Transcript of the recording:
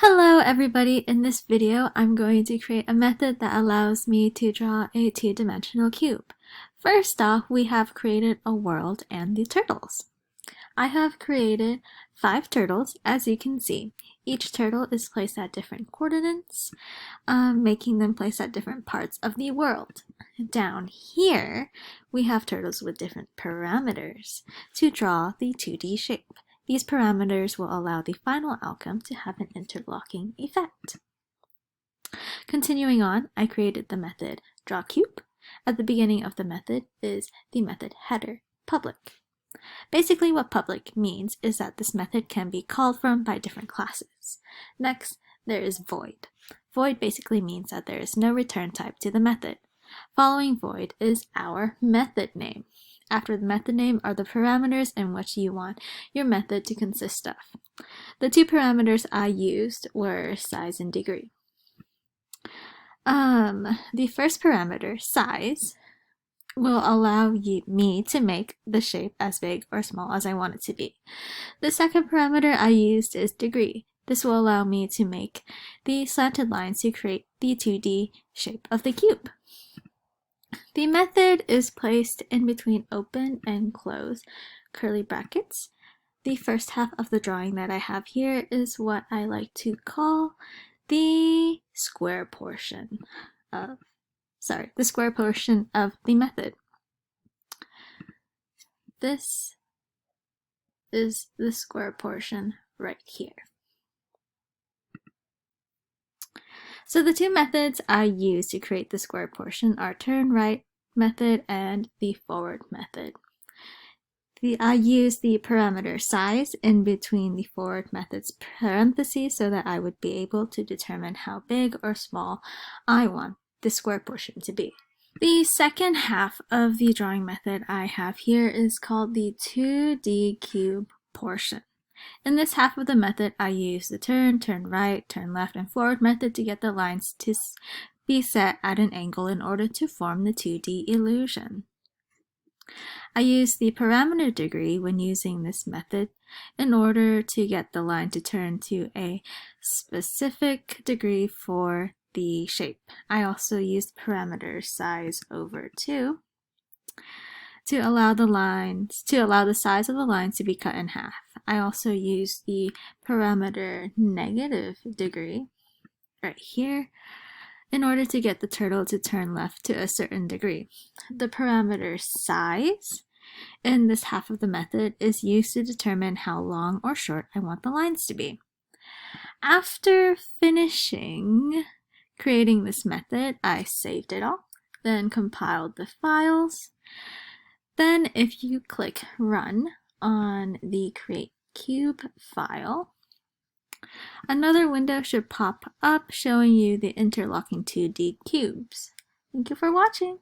Hello everybody! In this video, I'm going to create a method that allows me to draw a two-dimensional cube. First off, we have created a world and the turtles. I have created 5 turtles, as you can see. Each turtle is placed at different coordinates, making them placed at different parts of the world. Down here, we have turtles with different parameters to draw the 2D shape. These parameters will allow the final outcome to have an interlocking effect. Continuing on, I created the method DrJava. At the beginning of the method is the method header, public. Basically, what public means is that this method can be called from by different classes. Next, there is void. Void basically means that there is no return type to the method. Following void is our method name. After the method name are the parameters in which you want your method to consist of. The 2 parameters I used were size and degree. The first parameter, size, will allow me to make the shape as big or small as I want it to be. The second parameter I used is degree. This will allow me to make the slanted lines to create the 2D shape of the cube. The method is placed in between open and close curly brackets. The first half of the drawing that I have here is what I like to call the square portion of the method. This is the square portion right here. So the 2 methods I use to create the square portion are turn right method and the forward method. I use the parameter size in between the forward method's parentheses so that I would be able to determine how big or small I want the square portion to be. The second half of the drawing method I have here is called the 2D cube portion. In this half of the method, I use the turn right, turn left, and forward method to get the lines to be set at an angle in order to form the 2D illusion. I use the parameter degree when using this method in order to get the line to turn to a specific degree for the shape. I also use parameter size over 2 to allow the size of the lines to be cut in half. I also use the parameter negative degree right here in order to get the turtle to turn left to a certain degree. The parameter size in this half of the method is used to determine how long or short I want the lines to be. After finishing creating this method, I saved it all, then compiled the files. Then if you click Run on the CreateCube file, another window should pop up showing you the interlocking 2D cubes. Thank you for watching!